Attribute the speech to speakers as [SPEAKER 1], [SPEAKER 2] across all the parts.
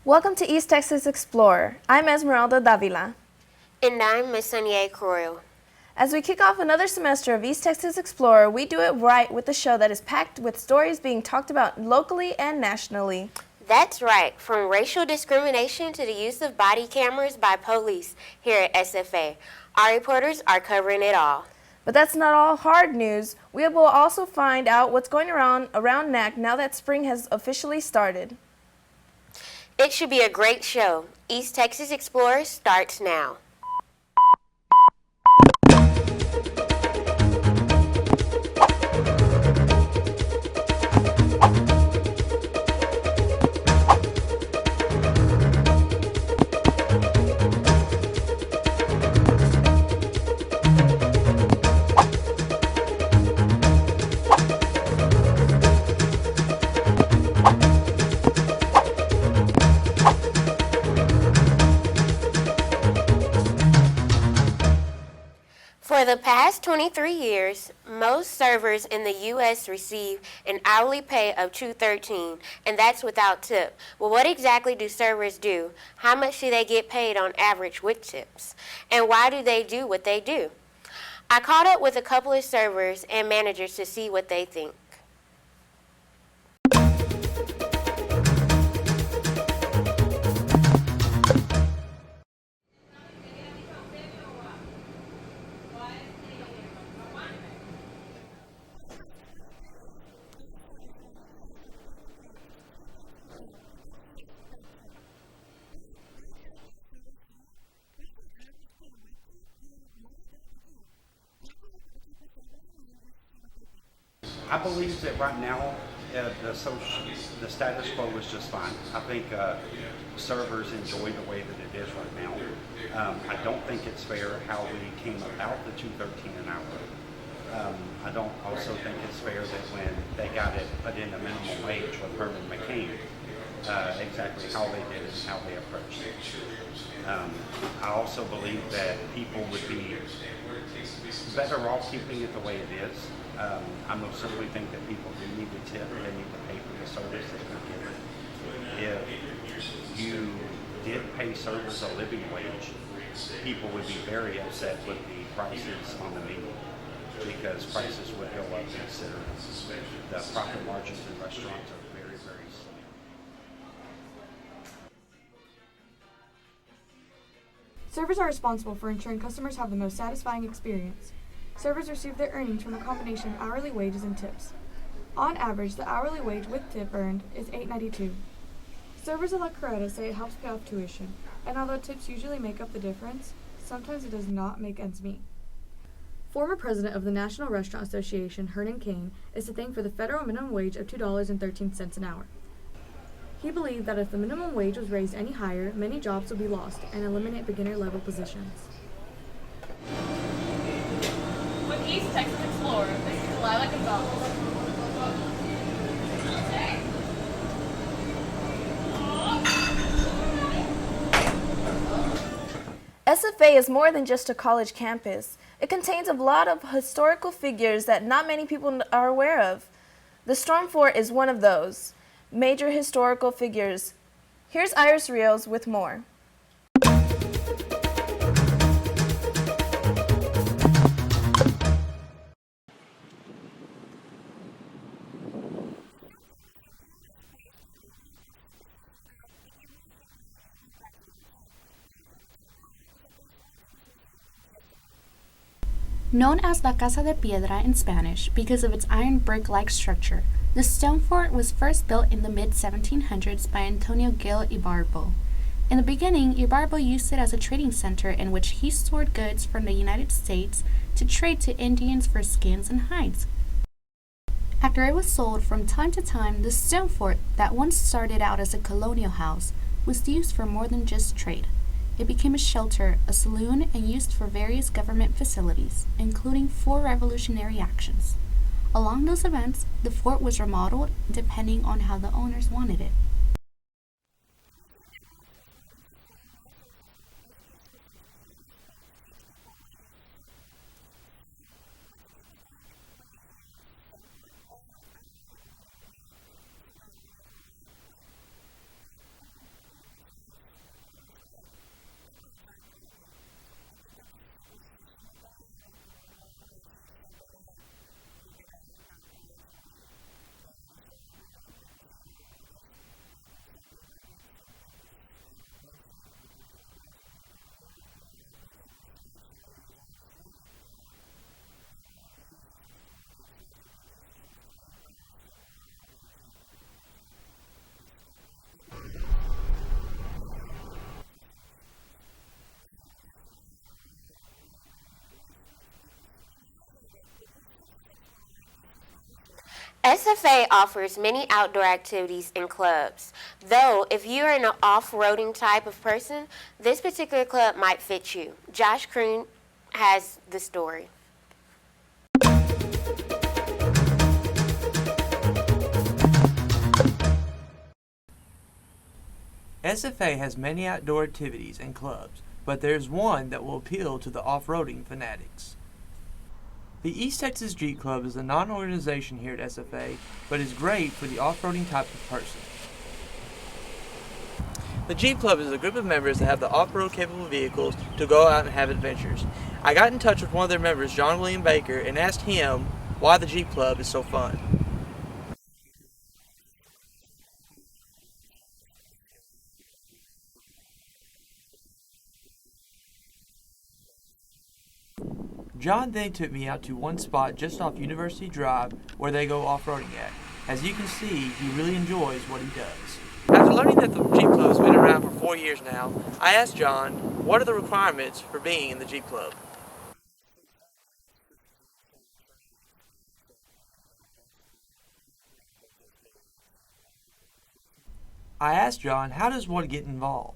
[SPEAKER 1] Welcome to East Texas Explorer. I'm Esmeralda Davila.
[SPEAKER 2] And I'm Miss Sonia Croyle.
[SPEAKER 1] As we kick off another semester of East Texas Explorer, we do it right with a show that is packed with stories being talked about locally and nationally.
[SPEAKER 2] That's right, from racial discrimination to the use of body cameras by police here at SFA. Our reporters are covering it all.
[SPEAKER 1] But that's not all hard news. We will also find out what's going around NAC now that spring has officially started.
[SPEAKER 2] It should be a great show. East Texas Explorer starts now. For the past 23 years, most servers in the U.S. receive an hourly pay of $2.13, and that's without tip. Well, what exactly do servers do? How much do they get paid on average with tips? And why do they do what they do? I caught up with a couple of servers and managers to see what they think.
[SPEAKER 3] I believe that right now the status quo is just fine. I think servers enjoy the way that it is right now. I don't think it's fair how we came about the $2.13 an hour. I don't also think it's fair that when they got it put in the minimum wage with Herman McCain, exactly how they did it and how they approached it. I also believe that people would be better off keeping it the way it is. I most certainly think that people do need to tip, they need to pay for the service that they're given. If you did pay servers a living wage, people would be very upset with the prices on the menu because prices would go up considerably. The profit margins in restaurants are very, very slim.
[SPEAKER 4] Servers are responsible for ensuring customers have the most satisfying experience. Servers receive their earnings from a combination of hourly wages and tips. On average, the hourly wage with tip earned is $8.92. Servers at La Coretta say it helps pay off tuition, and although tips usually make up the difference, sometimes it does not make ends meet. Former president of the National Restaurant Association, Hernan Cain, is to thank for the federal minimum wage of $2.13 an hour. He believed that if the minimum wage was raised any higher, many jobs would be lost and eliminate beginner-level positions.
[SPEAKER 5] With East Texas Explorer, this is Lila Gonzalez.
[SPEAKER 1] SFA is more than just a college campus. It contains a lot of historical figures that not many people are aware of. The Storm Fort is one of those major historical figures. Here's Iris Rios with more.
[SPEAKER 6] Known as La Casa de Piedra in Spanish because of its iron brick-like structure, the stone fort was first built in the mid-1700s by Antonio Gil Ibarbo. In the beginning, Ibarbo used it as a trading center in which he stored goods from the United States to trade to Indians for skins and hides. After it was sold from time to time, the stone fort that once started out as a colonial house was used for more than just trade. It became a shelter, a saloon, and used for various government facilities, including 4 revolutionary actions. Along those events, the fort was remodeled depending on how the owners wanted it.
[SPEAKER 2] SFA offers many outdoor activities and clubs. Though, if you are an off-roading type of person, this particular club might fit you. Josh Kroon has the story.
[SPEAKER 7] SFA has many outdoor activities and clubs, but there's one that will appeal to the off-roading fanatics. The East Texas Jeep Club is a non-organization here at SFA, but is great for the off-roading type of person. The Jeep Club is a group of members that have the off-road capable vehicles to go out and have adventures. I got in touch with one of their members, John William Baker, and asked him why the Jeep Club is so fun. John then took me out to one spot just off University Drive where they go off-roading at. As you can see, he really enjoys what he does. After learning that the Jeep Club has been around for 4 years now, I asked John, what are the requirements for being in the Jeep Club? I asked John, how does one get involved?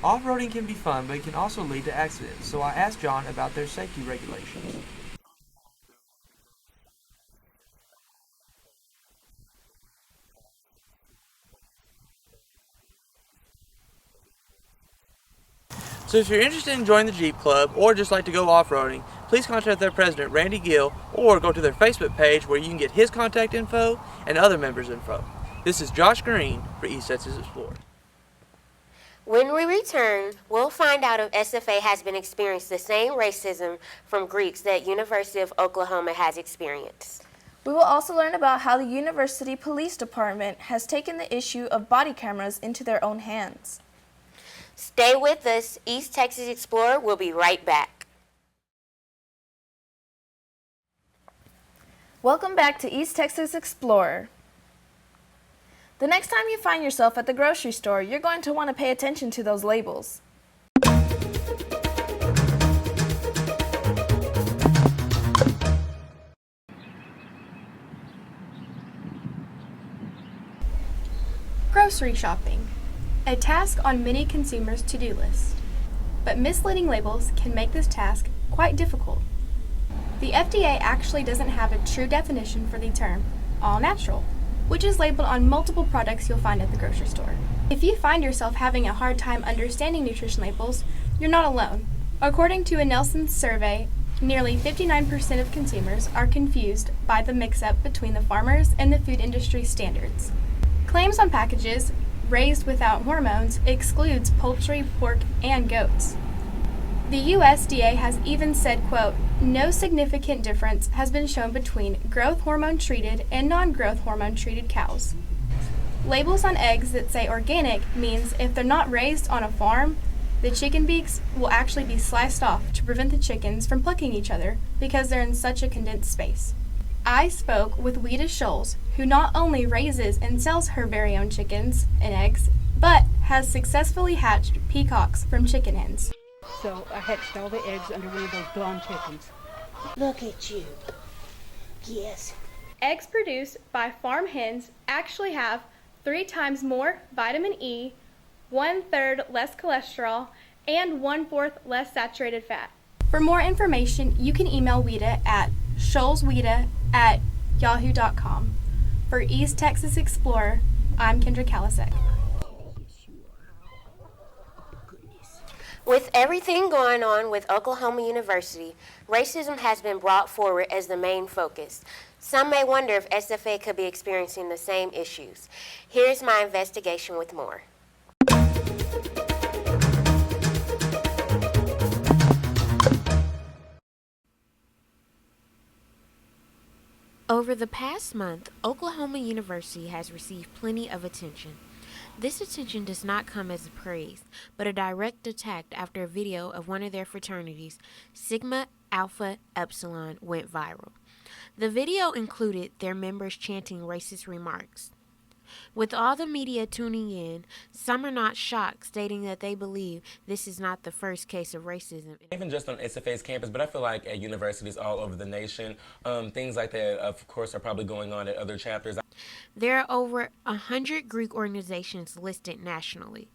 [SPEAKER 7] Off-roading can be fun, but it can also lead to accidents, so I asked John about their safety regulations. So if you're interested in joining the Jeep Club, or just like to go off-roading, please contact their president, Randy Gill, or go to their Facebook page where you can get his contact info and other members' info. This is Josh Green for East Texas Explorer.
[SPEAKER 2] When we return, we'll find out if SFA has been experiencing the same racism from Greeks that University of Oklahoma has experienced.
[SPEAKER 1] We will also learn about how the University Police Department has taken the issue of body cameras into their own hands.
[SPEAKER 2] Stay with us. East Texas Explorer will be right back.
[SPEAKER 1] Welcome back to East Texas Explorer. The next time you find yourself at the grocery store, you're going to want to pay attention to those labels.
[SPEAKER 8] Grocery shopping, a task on many consumers' to-do list. But misleading labels can make this task quite difficult. The FDA actually doesn't have a true definition for the term all natural, which is labeled on multiple products you'll find at the grocery store. If you find yourself having a hard time understanding nutrition labels, you're not alone. According to a Nielsen survey, nearly 59% of consumers are confused by the mix-up between the farmers and the food industry standards. Claims on packages, raised without hormones, excludes poultry, pork, and goats. The USDA has even said, quote, no significant difference has been shown between growth hormone treated and non-growth hormone treated cows. Labels on eggs that say organic means if they're not raised on a farm, the chicken beaks will actually be sliced off to prevent the chickens from plucking each other because they're in such a condensed space. I spoke with Weta Scholes, who not only raises and sells her very own chickens and eggs, but has successfully hatched peacocks from chicken hens.
[SPEAKER 9] So I hatched all the eggs under one of those blonde chickens.
[SPEAKER 10] Look at you. Yes.
[SPEAKER 8] Eggs produced by farm hens actually have 3 times more vitamin E, 1/3 less cholesterol, and 1/4 less saturated fat. For more information, you can email Weta at scholesweta@yahoo.com. For East Texas Explorer, I'm Kendra Kalasek.
[SPEAKER 2] With everything going on with Oklahoma University, racism has been brought forward as the main focus. Some may wonder if SFA could be experiencing the same issues. Here's my investigation with more. Over the past month, Oklahoma University has received plenty of attention. This attention does not come as praise, but a direct attack after a video of one of their fraternities, Sigma Alpha Epsilon, went viral. The video included their members chanting racist remarks. With all the media tuning in, some are not shocked, stating that they believe this is not the first case of racism.
[SPEAKER 11] Even just on SFA's campus, but I feel like at universities all over the nation, things like that, of course, are probably going on at other chapters.
[SPEAKER 2] There are over 100 Greek organizations listed nationally.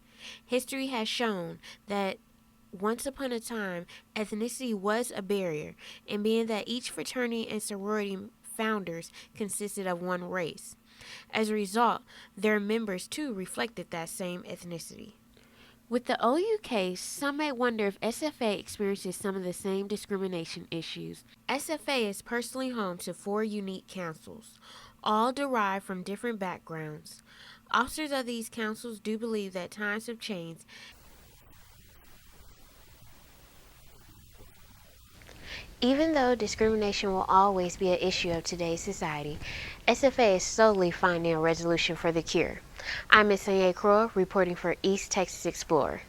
[SPEAKER 2] History has shown that once upon a time, ethnicity was a barrier, and being that each fraternity and sorority founders consisted of one race. As a result, their members too reflected that same ethnicity. With the OU case, some may wonder if SFA experiences some of the same discrimination issues. SFA is personally home to 4 unique councils, all derived from different backgrounds. Officers of these councils do believe that times have changed. Even though discrimination will always be an issue of today's society, SFA is slowly finding a resolution for the cure. I'm Ms. Sanye Crow, reporting for East Texas Explorer.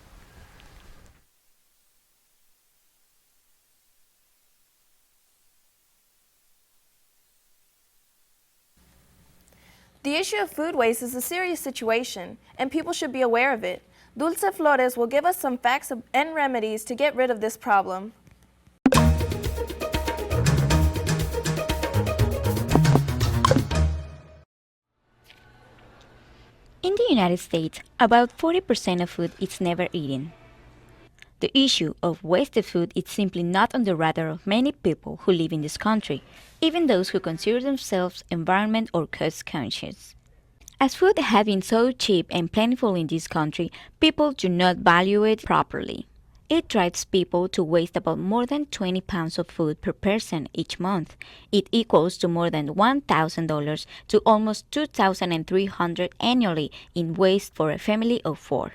[SPEAKER 1] The issue of food waste is a serious situation, and people should be aware of it. Dulce Flores will give us some facts and remedies to get rid of this problem.
[SPEAKER 12] In the United States, about 40% of food is never eaten. The issue of wasted food is simply not on the radar of many people who live in this country, even those who consider themselves environment or cost conscious. As food has been so cheap and plentiful in this country, people do not value it properly. It drives people to waste about more than 20 pounds of food per person each month. It equals to more than $1,000 to almost $2,300 annually in waste for a family of 4.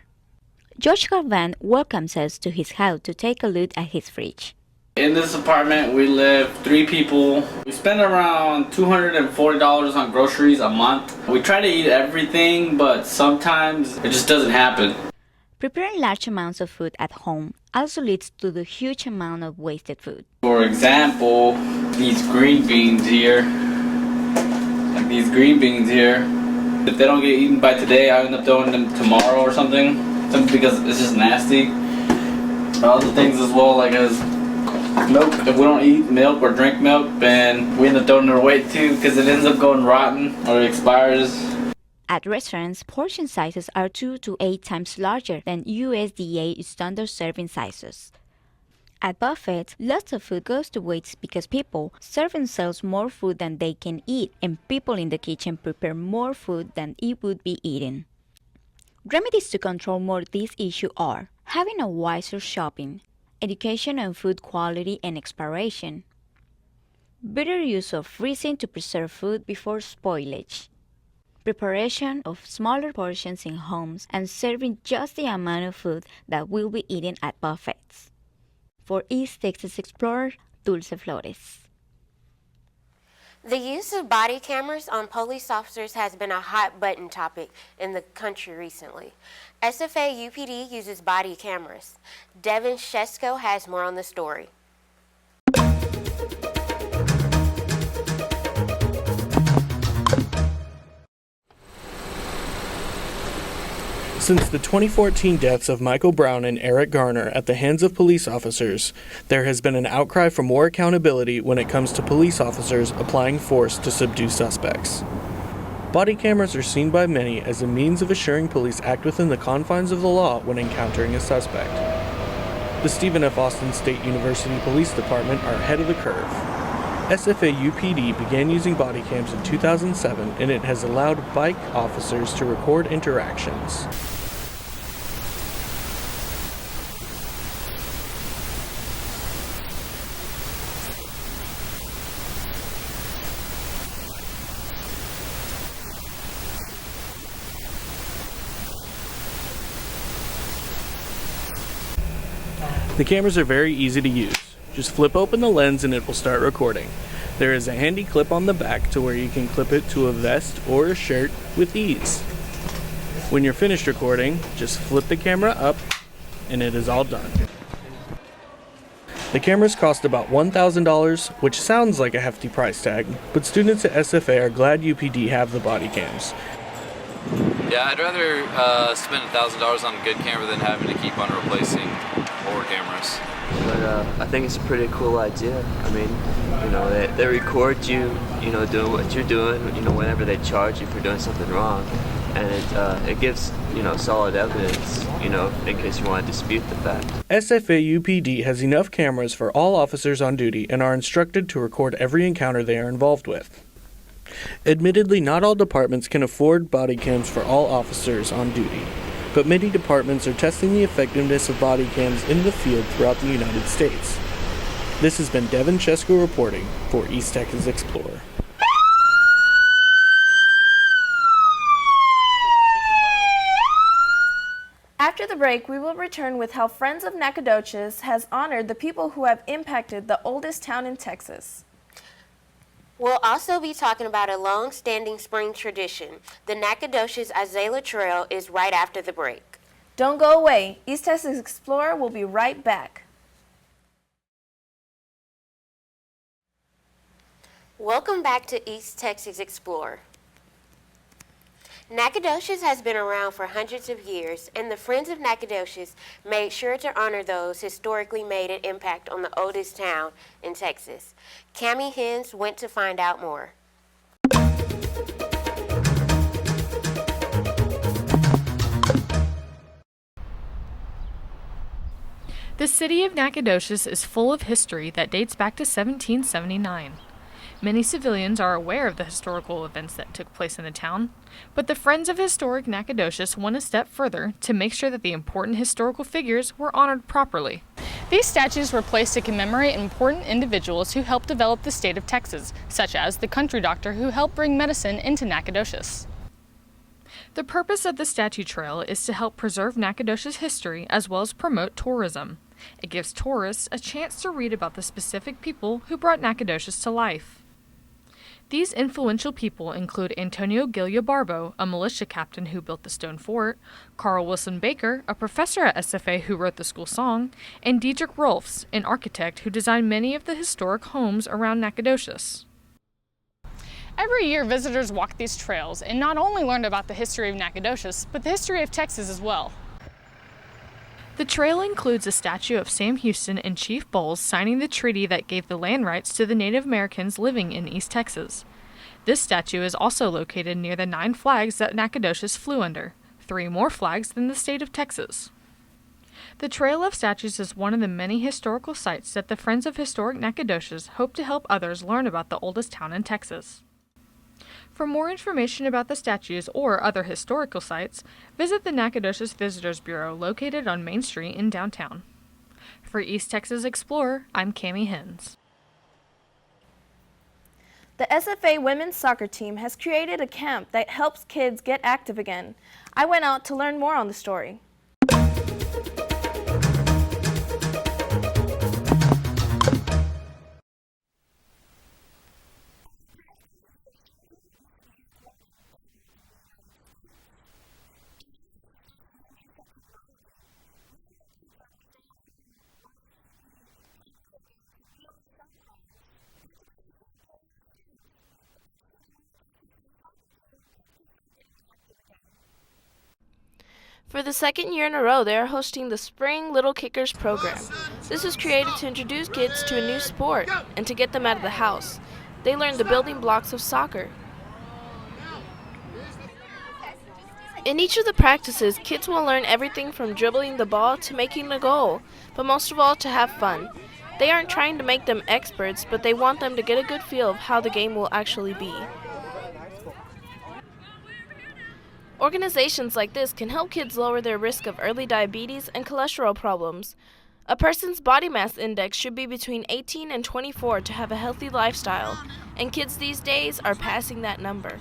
[SPEAKER 12] Josh Galvan welcomes us to his house to take a look at his fridge.
[SPEAKER 13] In this apartment, we live 3 people. We spend around $240 on groceries a month. We try to eat everything, but sometimes it just doesn't happen.
[SPEAKER 12] Preparing large amounts of food at home also leads to the huge amount of wasted food.
[SPEAKER 13] For example, these green beans here. If they don't get eaten by today, I end up throwing them tomorrow or something because it's just nasty. Other things as well, like as milk. If we don't eat milk or drink milk, then we end up throwing it away too because it ends up going rotten or it expires.
[SPEAKER 12] At restaurants, portion sizes are 2 to 8 times larger than USDA standard serving sizes. At buffets, lots of food goes to waste because people serve themselves more food than they can eat, and people in the kitchen prepare more food than it would be eaten. Remedies to control more this issue are having a wiser shopping, education on food quality and expiration, better use of freezing to preserve food before spoilage, preparation of smaller portions in homes, and serving just the amount of food that will be eaten at buffets. For East Texas Explorer, Dulce Flores.
[SPEAKER 2] The use of body cameras on police officers has been a hot-button topic in the country recently. SFA UPD uses body cameras. Devin Shesko has more on the story.
[SPEAKER 14] Since the 2014 deaths of Michael Brown and Eric Garner at the hands of police officers, there has been an outcry for more accountability when it comes to police officers applying force to subdue suspects. Body cameras are seen by many as a means of assuring police act within the confines of the law when encountering a suspect. The Stephen F. Austin State University Police Department are ahead of the curve. SFA UPD began using body cams in 2007, and it has allowed bike officers to record interactions. The cameras are very easy to use. Just flip open the lens and it will start recording. There is a handy clip on the back to where you can clip it to a vest or a shirt with ease. When you're finished recording, just flip the camera up and it is all done. The cameras cost about $1,000, which sounds like a hefty price tag, but students at SFA are glad UPD have the body cams.
[SPEAKER 13] Yeah, I'd rather spend $1,000 on a good camera than having to keep on replacing older cameras.
[SPEAKER 15] But I think it's a pretty cool idea. I mean, you know, they record you, you know, doing what you're doing, you know, whenever they charge you for doing something wrong. And it gives, you know, solid evidence, you know, in case you want to dispute the fact.
[SPEAKER 14] SFA UPD has enough cameras for all officers on duty and are instructed to record every encounter they are involved with. Admittedly, not all departments can afford body cams for all officers on duty, but many departments are testing the effectiveness of body cams in the field throughout the United States. This has been Devin Chesko reporting for East Texas Explorer.
[SPEAKER 1] After the break, we will return with how Friends of Nacogdoches has honored the people who have impacted the oldest town in Texas.
[SPEAKER 2] We'll also be talking about a long-standing spring tradition. The Nacogdoches Azalea Trail is right after the break.
[SPEAKER 1] Don't go away. East Texas Explorer will be right back.
[SPEAKER 2] Welcome back to East Texas Explorer. Nacogdoches has been around for hundreds of years, and the Friends of Nacogdoches made sure to honor those historically made an impact on the oldest town in Texas. Cammie Hens went to find out more.
[SPEAKER 16] The city of Nacogdoches is full of history that dates back to 1779. Many civilians are aware of the historical events that took place in the town, but the Friends of Historic Nacogdoches went a step further to make sure that the important historical figures were honored properly.
[SPEAKER 5] These statues were placed to commemorate important individuals who helped develop the state of Texas, such as the country doctor who helped bring medicine into Nacogdoches.
[SPEAKER 16] The purpose of the statue trail is to help preserve Nacogdoches history as well as promote tourism. It gives tourists a chance to read about the specific people who brought Nacogdoches to life. These influential people include Antonio Gil Barbo, a militia captain who built the stone fort, Carl Wilson Baker, a professor at SFA who wrote the school song, and Diedrich Rolfs, an architect who designed many of the historic homes around Nacogdoches.
[SPEAKER 5] Every year, visitors walk these trails and not only learn about the history of Nacogdoches, but the history of Texas as well.
[SPEAKER 16] The trail includes a statue of Sam Houston and Chief Bowles signing the treaty that gave the land rights to the Native Americans living in East Texas. This statue is also located near the 9 flags that Nacogdoches flew under, 3 more flags than the state of Texas. The Trail of Statues is one of the many historical sites that the Friends of Historic Nacogdoches hope to help others learn about the oldest town in Texas. For more information about the statues or other historical sites, visit the Nacogdoches Visitors Bureau located on Main Street in downtown. For East Texas Explorer, I'm Cammie Hens.
[SPEAKER 1] The SFA women's soccer team has created a camp that helps kids get active again. I went out to learn more on the story. For the second year in a row, they are hosting the Spring Little Kickers program. This was created to introduce kids to a new sport and to get them out of the house. They learn the building blocks of soccer. In each of the practices, kids will learn everything from dribbling the ball to making a goal, but most of all to have fun. They aren't trying to make them experts, but they want them to get a good feel of how the game will actually be. Organizations like this can help kids lower their risk of early diabetes and cholesterol problems. A person's body mass index should be between 18 and 24 to have a healthy lifestyle, and kids these days are passing that number.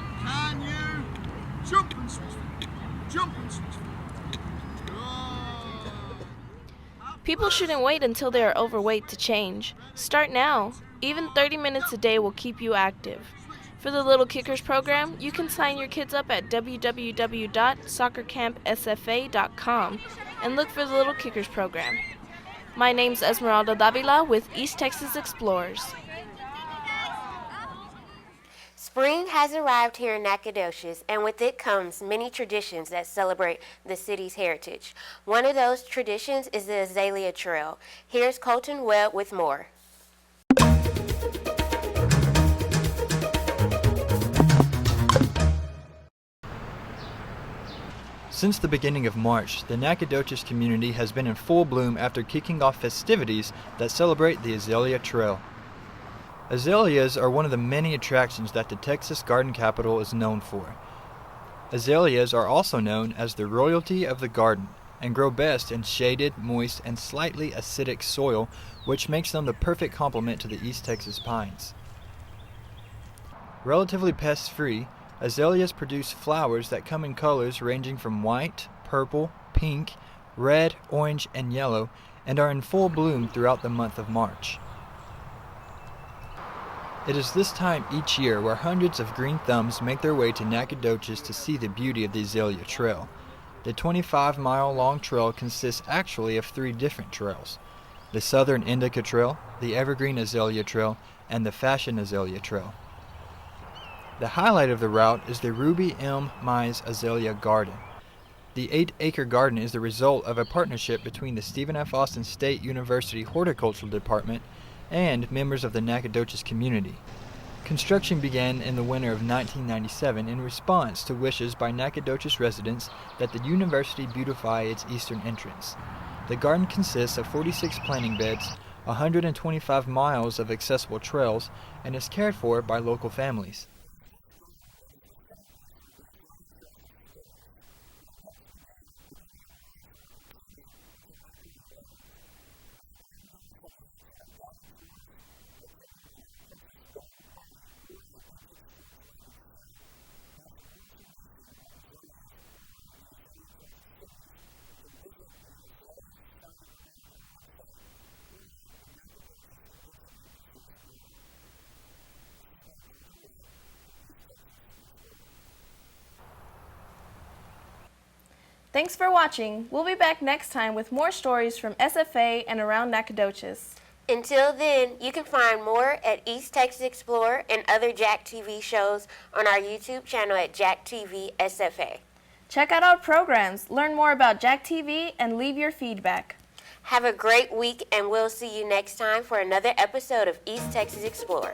[SPEAKER 17] Can you jump and switch feet? Jump and switch feet.
[SPEAKER 1] People shouldn't wait until they are overweight to change. Start now. Even 30 minutes a day will keep you active. For the Little Kickers program, you can sign your kids up at www.soccercampsfa.com and look for the Little Kickers program. My name's Esmeralda Davila with East Texas Explorers.
[SPEAKER 2] Spring has arrived here in Nacogdoches, and with it comes many traditions that celebrate the city's heritage. One of those traditions is the Azalea Trail. Here's Colton Webb with more.
[SPEAKER 18] Since the beginning of March, the Nacogdoches community has been in full bloom after kicking off festivities that celebrate the Azalea Trail. Azaleas are one of the many attractions that the Texas garden capital is known for. Azaleas are also known as the royalty of the garden and grow best in shaded, moist, and slightly acidic soil, which makes them the perfect complement to the East Texas pines. Relatively pest-free, azaleas produce flowers that come in colors ranging from white, purple, pink, red, orange, and yellow, and are in full bloom throughout the month of March. It is this time each year where hundreds of green thumbs make their way to Nacogdoches to see the beauty of the Azalea Trail. The 25-mile-long trail consists actually of 3 different trails: the Southern Indica Trail, the Evergreen Azalea Trail, and the Fashion Azalea Trail. The highlight of the route is the Ruby M. Mize Azalea Garden. The 8-acre garden is the result of a partnership between the Stephen F. Austin State University Horticultural Department and members of the Nacogdoches community. Construction began in the winter of 1997 in response to wishes by Nacogdoches residents that the university beautify its eastern entrance. The garden consists of 46 planting beds, 125 miles of accessible trails, and is cared for by local families.
[SPEAKER 1] Thanks for watching. We'll be back next time with more stories from SFA and around Nacogdoches.
[SPEAKER 2] Until then, you can find more at East Texas Explorer and other Jack TV shows on our YouTube channel at Jack TV SFA.
[SPEAKER 1] Check out our programs, learn more about Jack TV, and leave your feedback.
[SPEAKER 2] Have a great week, and we'll see you next time for another episode of East Texas Explorer.